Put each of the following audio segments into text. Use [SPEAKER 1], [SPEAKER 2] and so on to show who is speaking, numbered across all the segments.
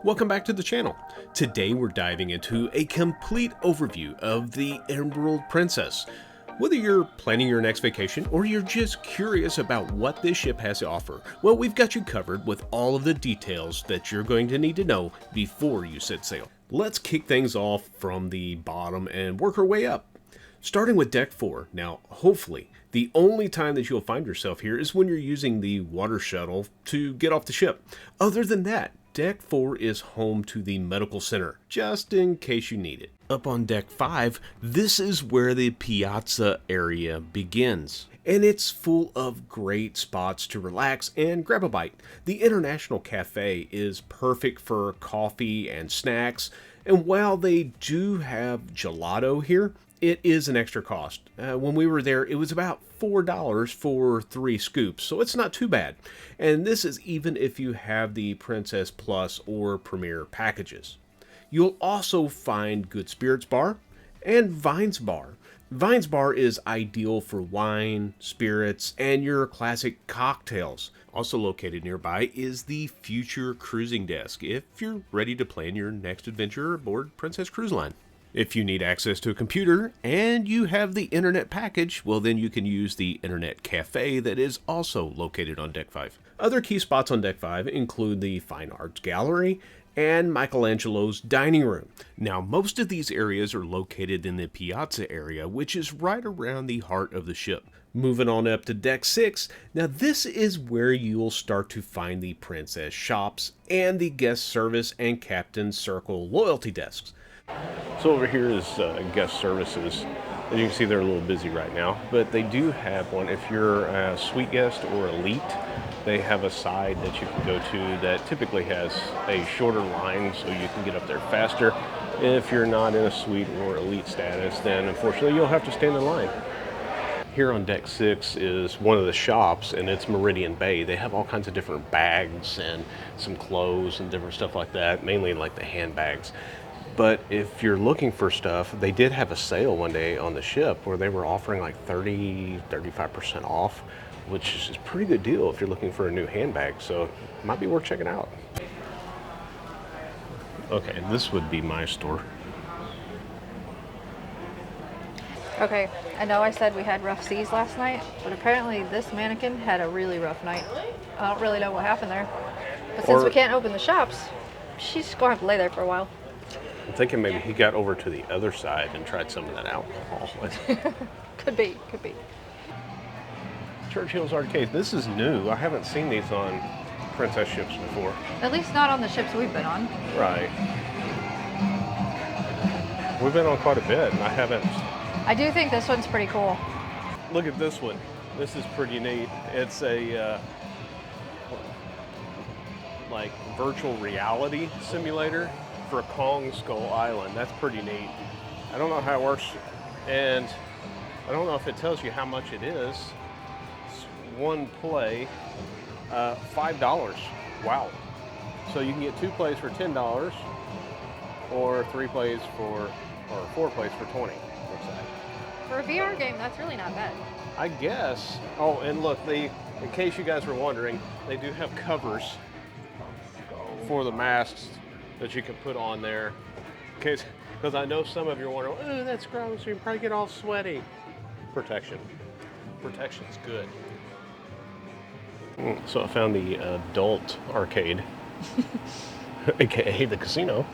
[SPEAKER 1] Welcome back to the channel. Today we're diving into a complete overview of the Emerald Princess. Whether you're planning your next vacation or you're just curious about what this ship has to offer, well, we've got you covered with all of the details that you're going to need to know before you set sail. Let's kick things off from the bottom and work our way up. Starting with Deck 4. Now, hopefully, the only time that you'll find yourself here is when you're using the water shuttle to get off the ship. Other than that, Deck 4 is home to the medical center, just in case you need it. Up on Deck 5, this is where the Piaza area begins. And it's full of great spots to relax and grab a bite. The International Cafe is perfect for coffee and snacks, and while they do have gelato here, it is an extra cost. When we were there, it was about $4 for 3 scoops, so it's not too bad. And this is even if you have the Princess Plus or Premier packages. You'll also find Good Spirits Bar and Vines Bar. Vines Bar is ideal for wine, spirits, and your classic cocktails. Also located nearby is the Future Cruising Desk if you're ready to plan your next adventure aboard Princess Cruise Line. If you need access to a computer and you have the internet package, well then you can use the internet cafe that is also located on Deck 5. Other key spots on Deck 5 include the Fine Arts Gallery and Michelangelo's dining room. Now, most of these areas are located in the Piazza area, which is right around the heart of the ship. Moving on up to Deck 6, now this is where you'll start to find the Princess shops and the guest service and Captain's Circle loyalty desks. So over here is guest services. As you can see, they're a little busy right now, but they do have one. If you're a suite guest or elite, they have a side that you can go to that typically has a shorter line so you can get up there faster. If you're not in a suite or elite status, then unfortunately you'll have to stand in line. Here on Deck 6 is one of the shops, and it's Meridian Bay. They have all kinds of different bags and some clothes and different stuff like that, mainly like the handbags. But if you're looking for stuff, they did have a sale one day on the ship where they were offering like 35% off, which is a pretty good deal if you're looking for a new handbag. So it might be worth checking out. Okay, this would be my store.
[SPEAKER 2] Okay, I know I said we had rough seas last night, but apparently this mannequin had a really rough night. I don't really know what happened there. But since we can't open the shops, she's going to have to lay there for a while.
[SPEAKER 1] I'm thinking maybe he got over to the other side and tried some of that alcohol.
[SPEAKER 2] Could be.
[SPEAKER 1] Churchill's Arcade. This is new. I haven't seen these on Princess ships before.
[SPEAKER 2] At least not on the ships we've been on.
[SPEAKER 1] Right. We've been on quite a bit, and I haven't.
[SPEAKER 2] I do think this one's pretty cool.
[SPEAKER 1] Look at this one. This is pretty neat. It's a like virtual reality simulator for Kong Skull Island. That's pretty neat. I don't know how it works, and I don't know if it tells you how much it is. It's one play, $5. Wow. So you can get 2 plays for $10, or 3 plays or 4 plays for $20. Looks like.
[SPEAKER 2] For a VR game, that's really not bad.
[SPEAKER 1] I guess. Oh, and look, in case you guys were wondering, they do have covers for the masks that you can put on there, because I know some of you are wondering, oh, that's gross, you can probably get all sweaty. Protection's good. So I found the adult arcade, aka the casino.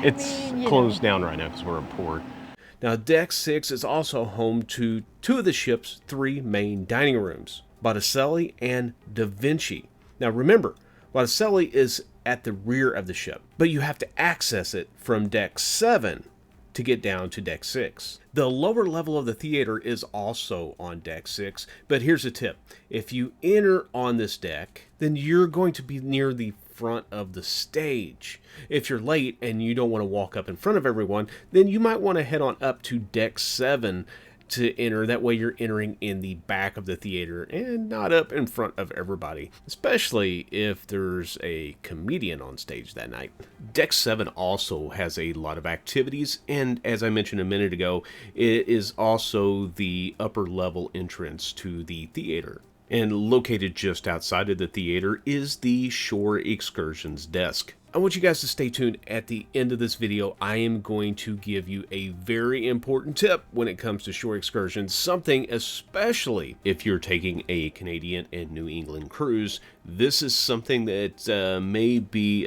[SPEAKER 1] It's closed down right now because we're aboard. Now, Deck 6 is also home to 2 of the ship's 3 main dining rooms, Botticelli and Da Vinci. Now remember, Botticelli is at the rear of the ship, but you have to access it from Deck 7 to get down to Deck 6. The lower level of the theater is also on Deck 6, but here's a tip. If you enter on this deck, then you're going to be near the front of the stage. If you're late and you don't want to walk up in front of everyone, then you might want to head on up to Deck 7 to enter. That way you're entering in the back of the theater and not up in front of everybody, especially if there's a comedian on stage that night. Deck 7 also has a lot of activities, and as I mentioned a minute ago, it is also the upper level entrance to the theater. And located just outside of the theater is the Shore Excursions desk. I want you guys to stay tuned. At the end of this video, I am going to give you a very important tip when it comes to shore excursions, something especially if you're taking a Canadian and New England cruise. This is something that may be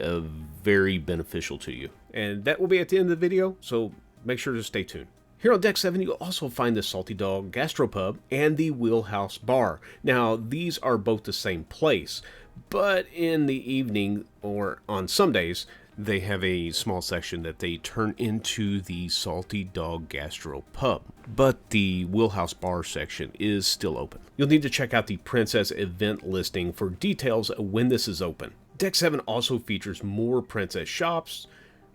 [SPEAKER 1] very beneficial to you. And that will be at the end of the video, so make sure to stay tuned. Here on Deck 7, you'll also find the Salty Dog Gastropub and the Wheelhouse Bar. Now, these are both the same place, but in the evening or on some days, they have a small section that they turn into the Salty Dog Gastropub. But the Wheelhouse Bar section is still open. You'll need to check out the Princess event listing for details of when this is open. Deck 7 also features more Princess shops,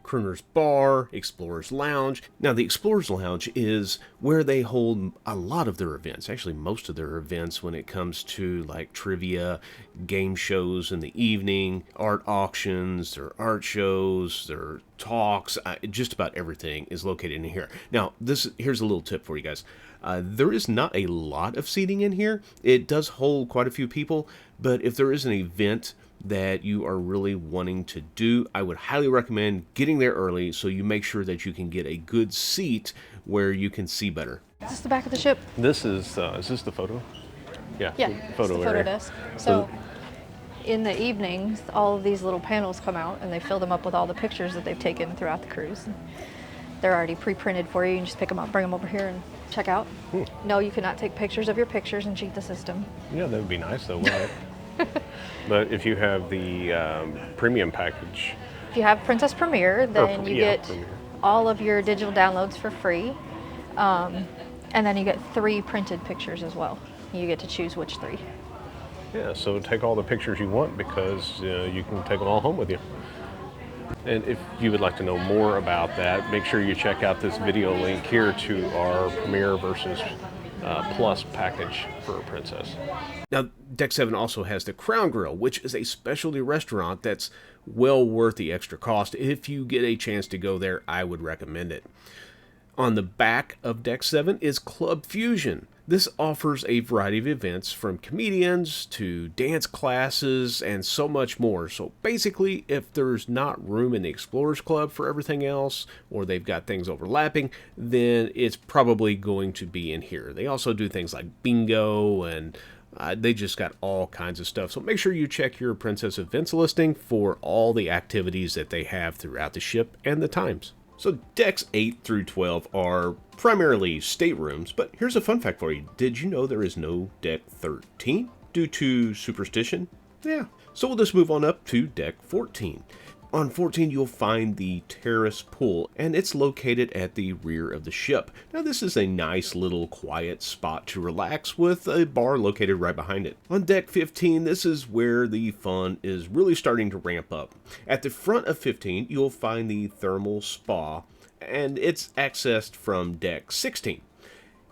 [SPEAKER 1] Crooner's Bar, Explorer's Lounge. Now, the Explorer's Lounge is where they hold a lot of their events, actually most of their events when it comes to like trivia, game shows in the evening, art auctions, their art shows, their talks, just about everything is located in here. Now, here's a little tip for you guys. There is not a lot of seating in here. It does hold quite a few people, but if there is an event that you are really wanting to do, I would highly recommend getting there early so you make sure that you can get a good seat where you can see better.
[SPEAKER 2] Is this the back of the ship?
[SPEAKER 1] This is this the photo? Yeah,
[SPEAKER 2] photo
[SPEAKER 1] area.
[SPEAKER 2] desk. So in the evenings, all of these little panels come out and they fill them up with all the pictures that they've taken throughout the cruise. They're already pre-printed for you. You can just pick them up, bring them over here and check out. No, you cannot take pictures of your pictures and cheat the system.
[SPEAKER 3] Yeah, that would be nice though, wouldn't it? But if you have the premium package.
[SPEAKER 2] If you have Princess Premier, then you get all of your digital downloads for free. And then you get 3 printed pictures as well. You get to choose which 3.
[SPEAKER 3] Yeah, so take all the pictures you want because you can take them all home with you. And if you would like to know more about that, make sure you check out this video link here to our Premier versus Plus package for Princess.
[SPEAKER 1] Now, Deck 7 also has the Crown Grill, which is a specialty restaurant that's well worth the extra cost. If you get a chance to go there, I would recommend it. On the back of Deck 7 is Club Fusion. This offers a variety of events from comedians to dance classes and so much more. So basically, if there's not room in the Explorers Club for everything else, or they've got things overlapping, then it's probably going to be in here. They also do things like bingo and they just got all kinds of stuff. So make sure you check your Princess events listing for all the activities that they have throughout the ship and the times. So decks 8 through 12 are primarily staterooms, but here's a fun fact for you. Did you know there is no deck 13 due to superstition? Yeah. So we'll just move on up to deck 14. On 14, you'll find the terrace pool, and it's located at the rear of the ship. Now, this is a nice little quiet spot to relax with a bar located right behind it. On deck 15, this is where the fun is really starting to ramp up. At the front of 15, you'll find the thermal spa, and it's accessed from deck 16.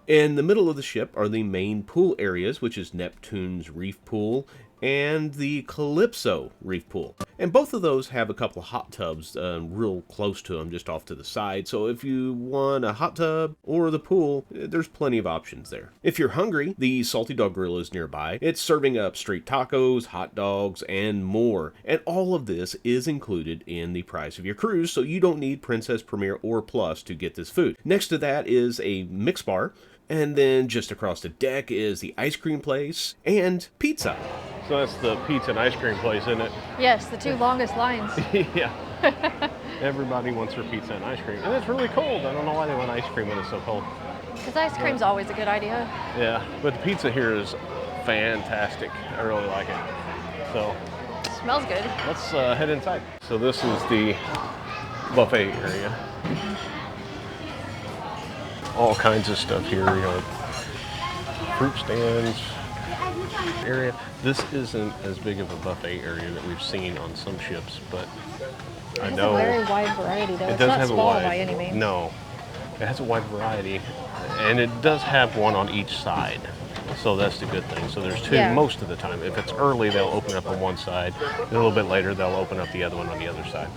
[SPEAKER 1] In the middle of the ship are the main pool areas, which is Neptune's Reef Pool and the Calypso Reef Pool. And both of those have a couple of hot tubs real close to them, just off to the side. So if you want a hot tub or the pool, there's plenty of options there. If you're hungry, the Salty Dog Grill is nearby. It's serving up street tacos, hot dogs, and more. And all of this is included in the price of your cruise, so you don't need Princess Premier or Plus to get this food. Next to that is a mix bar. And then just across the deck is the ice cream place and pizza.
[SPEAKER 3] So that's the pizza and ice cream place, isn't it?
[SPEAKER 2] Yes, the 2 longest lines.
[SPEAKER 3] Yeah. Everybody wants their pizza and ice cream. And it's really cold. I don't know why they want ice cream when it's so cold.
[SPEAKER 2] Because ice cream's always a good idea.
[SPEAKER 3] Yeah, but the pizza here is fantastic. I really like it. So
[SPEAKER 2] Smells good.
[SPEAKER 3] let's head inside. So this is the buffet area. All kinds of stuff here, you know, fruit stands area. This isn't as big of a buffet area that we've seen on some ships, but I know
[SPEAKER 2] It has a very wide variety, though.
[SPEAKER 3] it
[SPEAKER 2] It's
[SPEAKER 3] does
[SPEAKER 2] not
[SPEAKER 3] have
[SPEAKER 2] small
[SPEAKER 3] a wide.
[SPEAKER 2] by any means.
[SPEAKER 3] No, it has a wide variety, and it does have one on each side. So that's the good thing. So there's 2
[SPEAKER 2] Yeah.
[SPEAKER 3] most of the time. If it's early, they'll open up on one side. A little bit later, they'll open up the other one on the other side.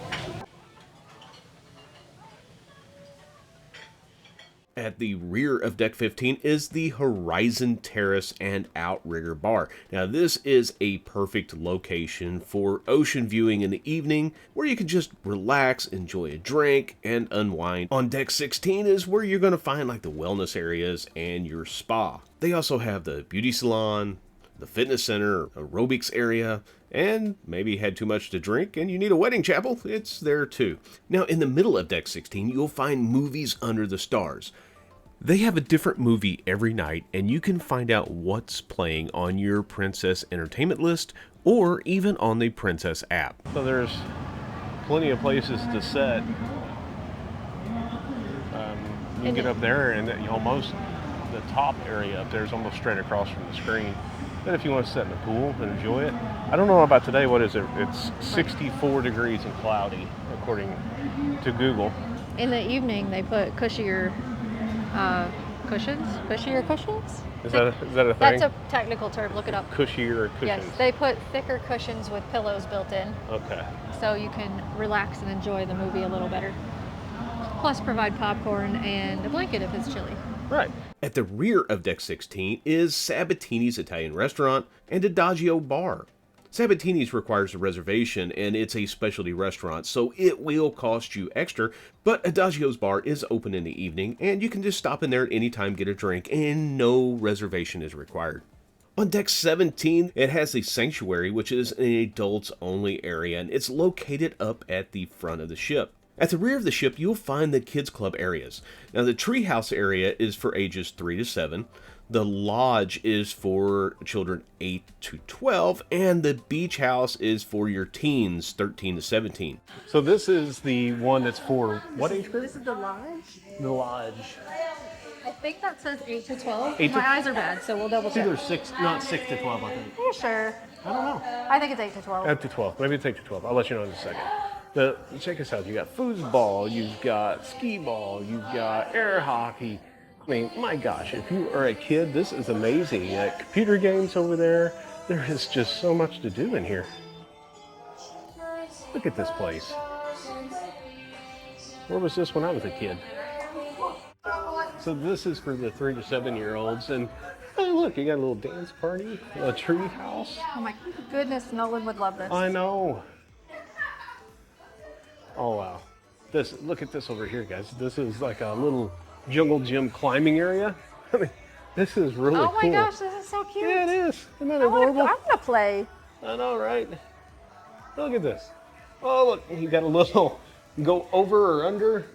[SPEAKER 1] At the rear of Deck 15 is the Horizon Terrace and Outrigger Bar. Now this is a perfect location for ocean viewing in the evening, where you can just relax, enjoy a drink, and unwind. On Deck 16 is where you're going to find like the wellness areas and your spa. They also have the beauty salon, the fitness center, aerobics area, and maybe you had too much to drink and you need a wedding chapel, it's there too. Now in the middle of Deck 16, you'll find Movies Under the Stars. They have a different movie every night, and you can find out what's playing on your Princess Entertainment list or even on the Princess app.
[SPEAKER 3] So there's plenty of places to set. You can get up there and almost the top area up there is almost straight across from the screen. Then if you want to sit in the pool and enjoy it. I don't know about today, what is it? It's 64 degrees and cloudy, according to Google.
[SPEAKER 2] In the evening, they put cushier cushions. Cushier cushions?
[SPEAKER 3] Is that a thing?
[SPEAKER 2] That's a technical term. Look it up.
[SPEAKER 3] Cushier cushions.
[SPEAKER 2] Yes, they put thicker cushions with pillows built in.
[SPEAKER 3] Okay.
[SPEAKER 2] So you can relax and enjoy the movie a little better. Plus provide popcorn and a blanket if it's chilly.
[SPEAKER 3] Right.
[SPEAKER 1] At the rear of Deck 16 is Sabatini's Italian Restaurant and Adagio Bar. Sabatini's requires a reservation, and it's a specialty restaurant, so it will cost you extra, but Adagio's Bar is open in the evening, and you can just stop in there at any time, get a drink, and no reservation is required. On Deck 17, it has the Sanctuary, which is an adults-only area, and it's located up at the front of the ship. At the rear of the ship, you'll find the Kids Club areas. Now, the treehouse area is for ages 3 to 7. The lodge is for children 8 to 12, and the beach house is for your teens, 13 to 17.
[SPEAKER 3] So this is the one that's for what age group?
[SPEAKER 2] This is the lodge.
[SPEAKER 3] The lodge.
[SPEAKER 2] I think that says 8 to 12.
[SPEAKER 3] 8 to-
[SPEAKER 2] My eyes are bad, so we'll double
[SPEAKER 3] It's
[SPEAKER 2] check.
[SPEAKER 3] either 6, not 6 to 12, I think.
[SPEAKER 2] Are you sure?
[SPEAKER 3] I don't know.
[SPEAKER 2] I think it's 8 to 12.
[SPEAKER 3] Up to 12. Maybe it's 8 to 12. I'll let you know in a second. Check this out. You got foosball, you've got skee ball, you've got air hockey. I mean, my gosh, if you are a kid, this is amazing. Computer games over there. There is just so much to do in here. Look at this place. Where was this when I was a kid? So this is for the 3 to 7-year-olds, and oh, look, you got a little dance party, a tree house.
[SPEAKER 2] Oh my goodness, Nolan would love this.
[SPEAKER 3] I know. Oh wow. Look at this over here, guys. This is like a little jungle gym climbing area. I mean, this is really cool.
[SPEAKER 2] Oh my gosh, this is so cute.
[SPEAKER 3] Yeah, it is. Isn't that
[SPEAKER 2] I want
[SPEAKER 3] adorable?
[SPEAKER 2] to play.
[SPEAKER 3] I know, right? Look at this. Oh, look, you got a little go over or under,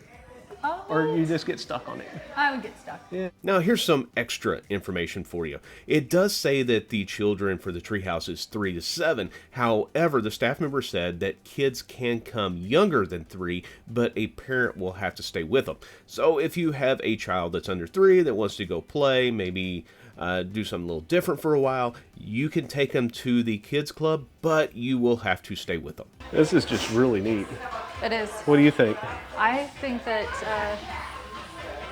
[SPEAKER 2] Oh,
[SPEAKER 3] or you just get stuck on it.
[SPEAKER 2] I would get stuck.
[SPEAKER 3] Yeah.
[SPEAKER 1] Now here's some extra information for you. It does say that the children for the treehouse is 3 to 7. However, the staff member said that kids can come younger than 3, but a parent will have to stay with them. So if you have a child that's under 3 that wants to go play, maybe do something a little different for a while, you can take them to the kids club, but you will have to stay with them.
[SPEAKER 3] This is just really neat.
[SPEAKER 2] It is.
[SPEAKER 3] What do you think?
[SPEAKER 2] I think that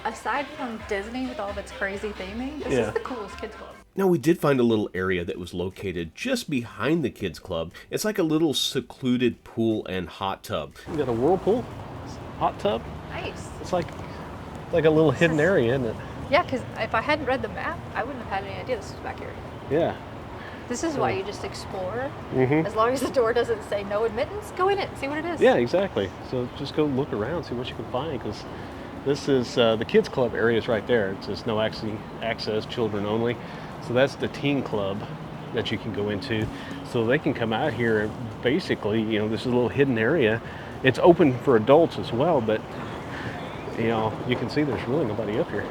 [SPEAKER 2] aside from Disney with all of its crazy theming, this
[SPEAKER 3] Yeah.
[SPEAKER 2] is the coolest kids club.
[SPEAKER 1] Now, we did find a little area that was located just behind the kids club. It's like a little secluded pool and hot tub.
[SPEAKER 3] You got a whirlpool, hot tub.
[SPEAKER 2] Nice.
[SPEAKER 3] It's like a little hidden area, isn't it?
[SPEAKER 2] Yeah, because if I hadn't read the map, I wouldn't have had any idea this was back here.
[SPEAKER 3] Yeah.
[SPEAKER 2] This is why you just explore.
[SPEAKER 3] Mm-hmm.
[SPEAKER 2] As long as the door doesn't say no admittance, go in it and see what it is.
[SPEAKER 3] Yeah, exactly. So just go look around, see what you can find, because this is the kids club area is right there. It's just no access, children only. So that's the teen club that you can go into. So they can come out here and basically, this is a little hidden area. It's open for adults as well, but you can see there's really nobody up here.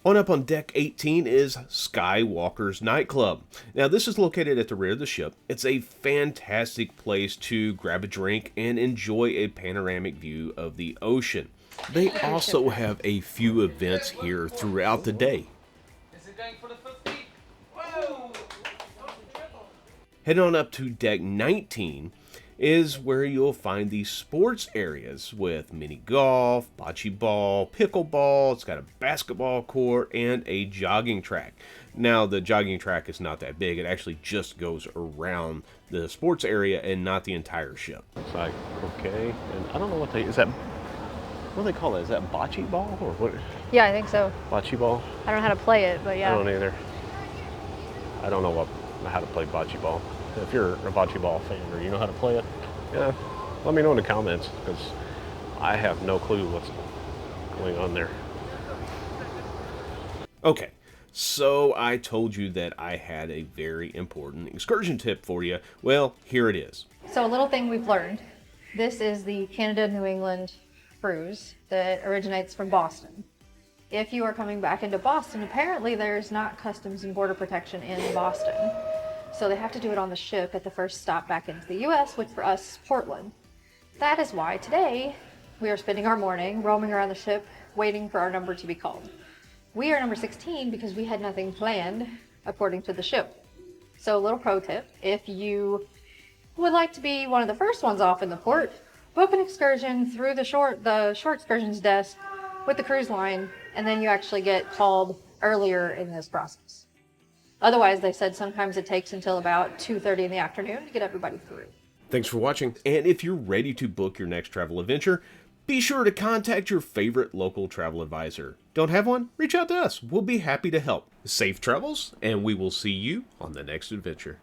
[SPEAKER 1] On up on Deck 18 is Skywalker's Nightclub. Now, this is located at the rear of the ship. It's a fantastic place to grab a drink and enjoy a panoramic view of the ocean. They also have a few events here throughout the day.
[SPEAKER 4] Is it going for the 50? Whoa!
[SPEAKER 1] Head on up to Deck 19 is where you'll find the sports areas with mini golf, bocce ball, pickleball. It's got a basketball court and a jogging track. Now, the jogging track is not that big. It actually just goes around the sports area and not the entire ship.
[SPEAKER 3] It's like, okay, and I don't know what What do they call that? Is that bocce ball or what?
[SPEAKER 2] Yeah, I think so.
[SPEAKER 3] Bocce ball?
[SPEAKER 2] I don't know how to play it, but
[SPEAKER 3] I
[SPEAKER 2] yeah.
[SPEAKER 3] don't either. I don't know how to play bocce ball. If you're a bocce ball fan or you know how to play it, yeah, let me know in the comments because I have no clue what's going on there.
[SPEAKER 1] Okay, so I told you that I had a very important excursion tip for you. Well, here it is.
[SPEAKER 2] So a little thing we've learned. This is the Canada-New England cruise that originates from Boston. If you are coming back into Boston, apparently there's not Customs and Border Protection in Boston. So they have to do it on the ship at the first stop back into the US, which for us is Portland. That is why today we are spending our morning roaming around the ship waiting for our number to be called. We are number 16 because we had nothing planned according to the ship. So a little pro tip, if you would like to be one of the first ones off in the port, book an excursion through the short excursions desk with the cruise line, and then you actually get called earlier in this process. Otherwise, they said sometimes it takes until about 2:30 in the afternoon to get everybody through.
[SPEAKER 1] Thanks for watching, and if you're ready to book your next travel adventure, be sure to contact your favorite local travel advisor. Don't have one? Reach out to us. We'll be happy to help. Safe travels, and we will see you on the next adventure.